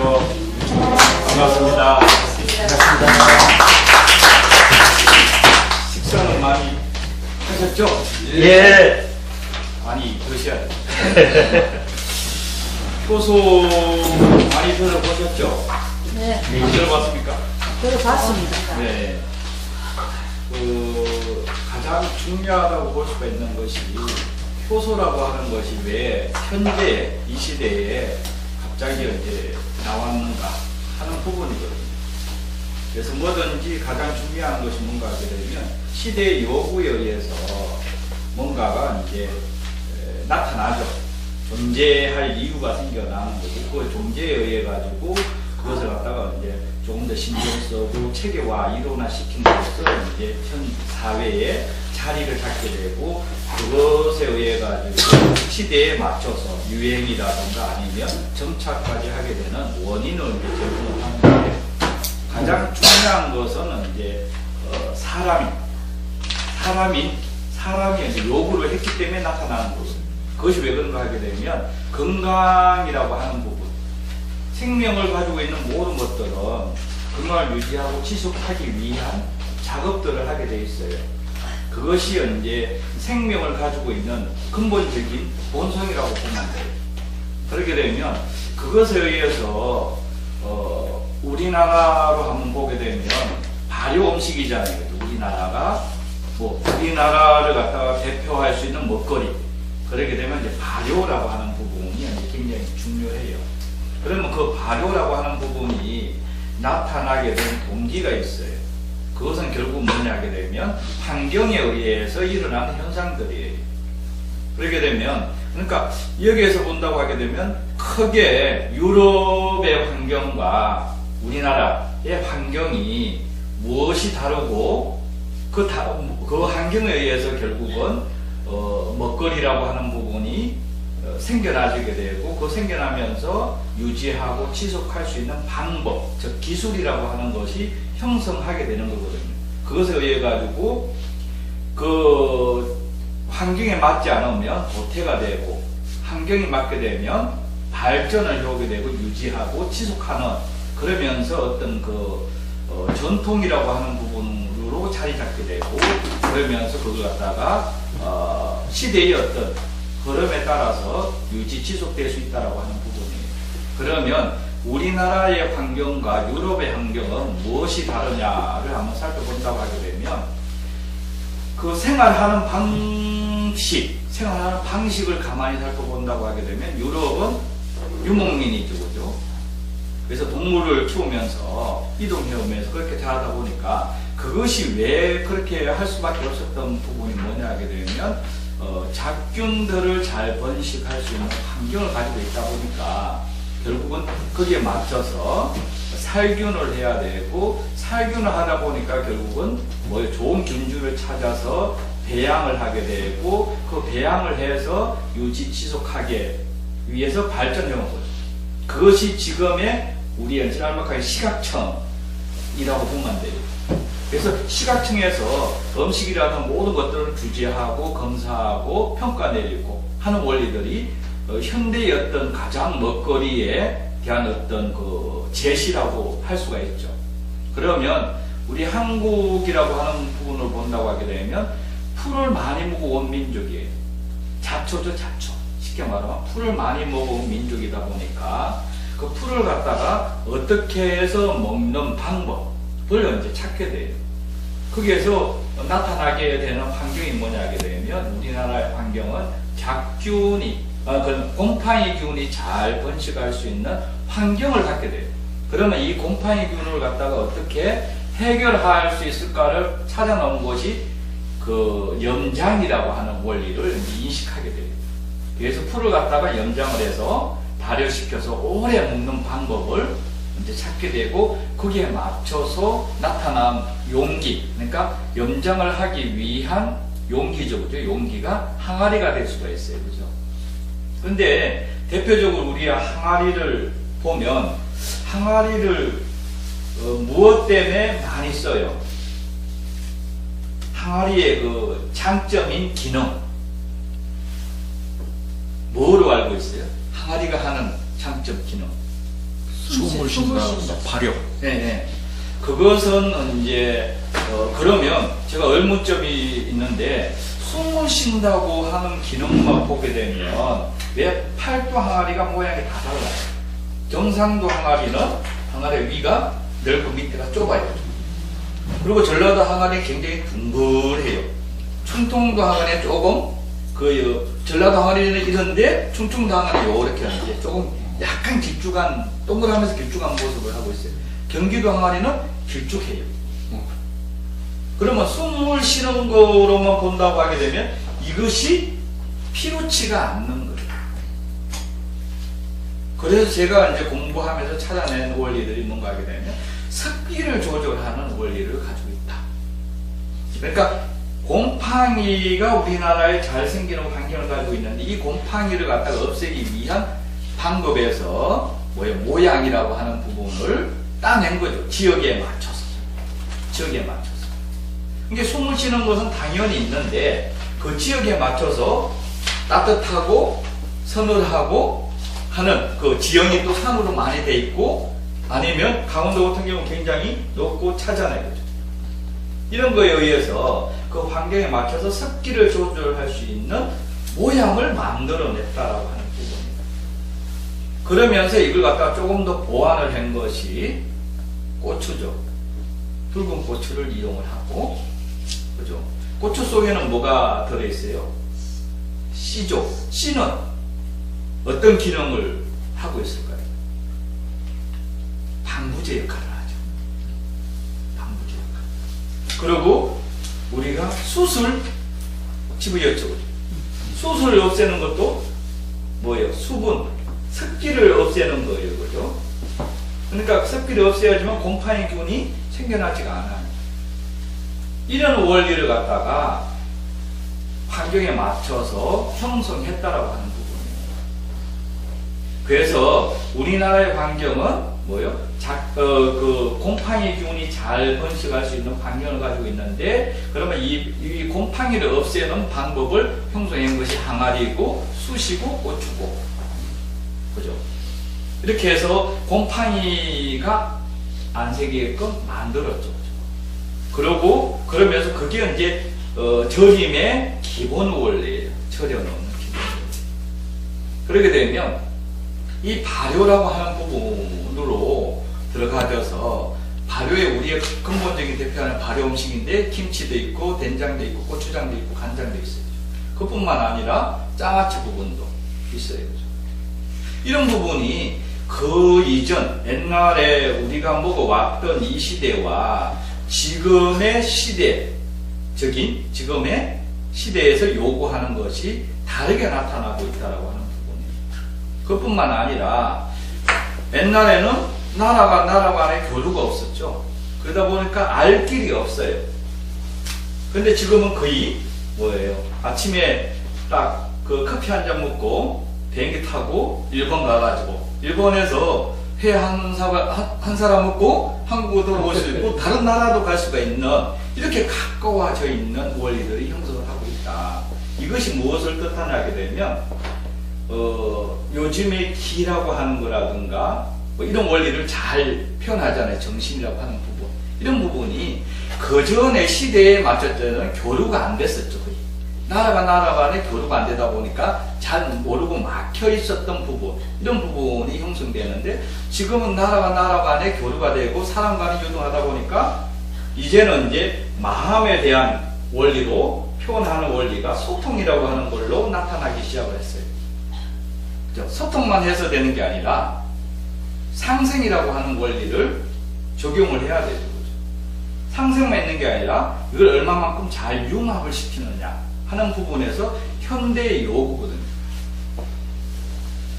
반갑습니다. 식사는 많이 하셨죠? 예. 많이 드셔야 돼요. 효소 많이 들어보셨죠? 네, 안 들어봤습니까? 들어봤습니다. 네. 가장 중요하다고 볼 수가 있는 것이 효소라고 하는 것이 왜 현재 이 시대에 갑자기 이제 나왔는가 하는 부분이거든요. 그래서 뭐든지 가장 중요한 것이 뭔가 하게 되면 시대의 요구에 의해서 뭔가가 이제 나타나죠. 존재할 이유가 생겨나는 거고, 그 존재에 의해 가지고 그것을 갖다가 이제 조금 더 신경 쓰고 체계화, 이론화 시킴으로써 이제 현 사회에 자리를 잡게 되고, 그것에 의해 가지고 시대에 맞춰서 유행이라든가 아니면 정착까지 하게 되는 원인을 이제 제공을 하는 건데, 가장 중요한 것은 이제 사람이 이제 요구를 했기 때문에 나타나는 거거든요. 그것이 왜 그런가 하게 되면 건강이라고 하는 부분, 생명을 가지고 있는 모든 것들은 건강을 유지하고 지속하기 위한 작업들을 하게 돼 있어요. 그것이 이제 생명을 가지고 있는 근본적인 본성이라고 보면 돼요. 그렇게 되면 그것에 의해서 우리나라로 한번 보게 되면 발효 음식이잖아요. 우리나라가 우리나라를 갖다가 대표할 수 있는 먹거리. 그렇게 되면 이제 발효라고 하는 부분이 이제 굉장히 중요해요. 그러면 그 발효라고 하는 부분이 나타나게 된 동기가 있어요. 그것은 결국 뭐냐 하게 되면 환경에 의해서 일어나는 현상들이에요. 그렇게 되면, 그러니까 여기에서 본다고 하게 되면 크게 유럽의 환경과 우리나라의 환경이 무엇이 다르고 그 환경에 의해서 결국은 먹거리라고 하는 부분이 생겨나게 되고, 그 생겨나면서 유지하고 지속할 수 있는 방법, 즉 기술이라고 하는 것이 형성하게 되는 거거든요. 그것에 의해 가지고 그 환경에 맞지 않으면 도태가 되고, 환경이 맞게 되면 발전을 해오게 되고 유지하고 지속하는, 그러면서 어떤 전통이라고 하는 부분으로 자리 잡게 되고, 그러면서 그걸 갖다가 시대의 어떤 흐름에 따라서 유지 지속될 수 있다라고 하는 부분이에요. 그러면 우리나라의 환경과 유럽의 환경은 무엇이 다르냐를 한번 살펴본다고 하게 되면 그 생활하는 방식을 가만히 살펴본다고 하게 되면 유럽은 유목민이죠, 그죠? 그래서 동물을 키우면서 이동해오면서 그렇게 자라다 보니까 그것이 왜 그렇게 할 수밖에 없었던 부분이 뭐냐 하게 되면 작균들을 잘 번식할 수 있는 환경을 가지고 있다 보니까 결국은 거기에 맞춰서 살균을 해야 되고, 살균을 하다 보니까 결국은 좋은 균주를 찾아서 배양을 하게 되고, 그 배양을 해서 유지 지속하기 위해서 발전해온 거죠. 그것이 지금의 우리의 짤막하게 시각청이라고 보면 돼요. 그래서 시각청에서 음식이라는 모든 것들을 규제하고 검사하고 평가 내리고 하는 원리들이 현대의 어떤 가장 먹거리에 대한 어떤 그 제시라고 할 수가 있죠. 그러면 우리 한국이라고 하는 부분을 본다고 하게 되면 풀을 많이 먹어온 민족이에요. 잡초죠, 잡초. 쉽게 말하면 풀을 많이 먹어온 민족이다 보니까 그 풀을 갖다가 어떻게 해서 먹는 방법을 이제 찾게 돼요. 거기에서 나타나게 되는 환경이 뭐냐 하게 되면 우리나라의 환경은 곰팡이균이 잘 번식할 수 있는 환경을 갖게 돼요. 그러면 이 곰팡이균을 갖다가 어떻게 해결할 수 있을까를 찾아놓은 것이 그 염장이라고 하는 원리를 인식하게 돼요. 그래서 풀을 갖다가 염장을 해서 발효시켜서 오래 먹는 방법을 이제 찾게 되고, 거기에 맞춰서 나타난 용기, 그러니까 염장을 하기 위한 용기죠, 그죠? 용기가 항아리가 될 수가 있어요, 그죠? 근데 대표적으로 우리 항아리를 보면 항아리를 무엇 때문에 많이 써요? 항아리의 그 장점인 기능, 뭐로 알고 있어요? 항아리가 하는 장점 기능. 숨을 쉰다, 발효. 네, 네. 그것은 이제 그러면 제가 의문점이 있는데 숨을 쉰다고 하는 기능만 보게 되면 왜 팔도 항아리가 모양이 다 달라요? 경상도 항아리의 위가 넓고 밑에가 좁아요. 그리고 전라도 항아리는 굉장히 둥글해요. 충청도 항아리는 조금 전라도 항아리는 이런데 충청도 항아리는 이렇게 하는데 조금 약간 길쭉한 동그라면서 길쭉한 모습을 하고 있어요. 경기도 항아리는 길쭉해요. 그러면 숨을 쉬는 거로만 본다고 하게 되면 이것이 피로치가 않는 거예요. 그래서 제가 이제 공부하면서 찾아낸 원리들이 뭔가 하게 되면 습기를 조절하는 원리를 가지고 있다. 그러니까 곰팡이가 우리나라에 잘 생기는 환경을 가지고 있는데 이 곰팡이를 갖다가 없애기 위한 방법에서 모양이라고 하는 부분을 따낸 거죠. 지역에 맞춰서. 그러니까 숨을 쉬는 것은 당연히 있는데 그 지역에 맞춰서 따뜻하고 서늘하고 하는 그 지형이 또 산으로 많이 돼 있고 아니면 강원도 같은 경우는 굉장히 높고 차잖아요. 그죠? 이런 거에 의해서 그 환경에 맞춰서 습기를 조절할 수 있는 모양을 만들어냈다라고 하는 부분입니다. 그러면서 이걸 갖다가 조금 더 보완을 한 것이 고추죠. 붉은 고추를 이용을 하고, 그죠? 고추 속에는 뭐가 들어있어요? 씨죠. 씨는 어떤 기능을 하고 있을까요? 방부제 역할을 하죠. 방부제 역할. 그리고 우리가 숯을 집어였죠. 숯을 없애는 것도 뭐예요? 수분, 습기를 없애는 거예요. 그죠? 그러니까 습기를 없애야지만 곰팡이균이 생겨나지가 않아요. 이런 원리를 갖다가 환경에 맞춰서 형성했다라고 하는 부분이에요. 그래서 우리나라의 환경은 뭐요? 그 곰팡이균이 잘 번식할 수 있는 환경을 가지고 있는데 그러면 이 곰팡이를 없애는 방법을 형성한 것이 항아리고 숯이고 고추고, 그죠? 이렇게 해서 곰팡이가 안 새게끔 만들었죠. 그러면서 그게 이제 절임의 기본 원리예요. 절여놓는 기본 원리. 그렇게 되면 이 발효라고 하는 부분으로 들어가져서 발효에 우리의 근본적인 대표하는 발효 음식인데 김치도 있고 된장도 있고 고추장도 있고 간장도 있어요. 그뿐만 아니라 장아찌 부분도 있어요. 이런 부분이 그 이전 옛날에 우리가 먹어왔던 이 시대와 지금의 지금의 시대에서 요구하는 것이 다르게 나타나고 있다고 하는 부분입니다. 그뿐만 아니라 옛날에는 나라가 나라 간에 교류가 없었죠. 그러다 보니까 알 길이 없어요. 근데 지금은 거의 뭐예요? 아침에 딱 그 커피 한 잔 먹고 비행기 타고 일본 가가지고 일본에서 회 한 사람 먹고 한국으로 돌아올 수 있고 다른 나라도 갈 수가 있는 이렇게 가까워져 있는 원리들이 형성을 하고 있다. 이것이 무엇을 뜻하냐게 되면 요즘의 기라고 하는 거라든가 뭐 이런 원리를 잘 표현하잖아요. 정신이라고 하는 부분. 이런 부분이 그전의 시대에 맞출 때는 교류가 안 됐었죠. 거의. 나라가 나라 간에 교류가 안 되다 보니까 잘 모르고 막혀 있었던 부분, 이런 부분이 형성되는데 지금은 나라가 나라 간에 교류가 되고 사람 간에 유동하다 보니까 이제는 이제 마음에 대한 원리로 표현하는 원리가 소통이라고 하는 걸로 나타나기 시작을 했어요. 그죠? 소통만 해서 되는 게 아니라 상생이라고 하는 원리를 적용을 해야 되죠. 상생만 있는 게 아니라 이걸 얼마만큼 잘 융합을 시키느냐 하는 부분에서 현대의 요구거든요.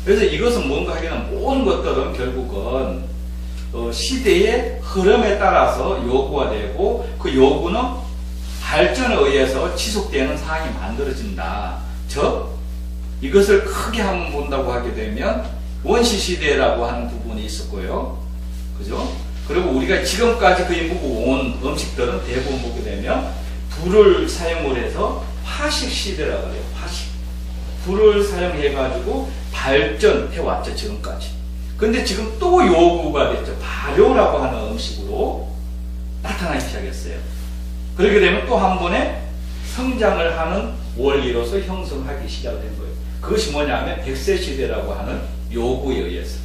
그래서 이것은 뭔가 하기는 모든 것들은 결국은 시대의 흐름에 따라서 요구가 되고 그 요구는 발전에 의해서 지속되는 상황이 만들어진다. 즉 이것을 크게 한번 본다고 하게 되면 원시시대라고 하는 부분이 있었고요. 그죠? 그리고 우리가 지금까지 거의 먹어온 음식들은 대부분 보게 되면 불을 사용을 해서 화식시대라고 해요. 화식. 불을 사용해가지고 발전해왔죠. 지금까지. 근데 지금 또 요구가 됐죠. 발효라고 하는 음식으로 나타나기 시작했어요. 그렇게 되면 또 한 번에 성장을 하는 원리로서 형성하기 시작된 거예요. 그것이 뭐냐면 100세 시대라고 하는 요구에 의해서.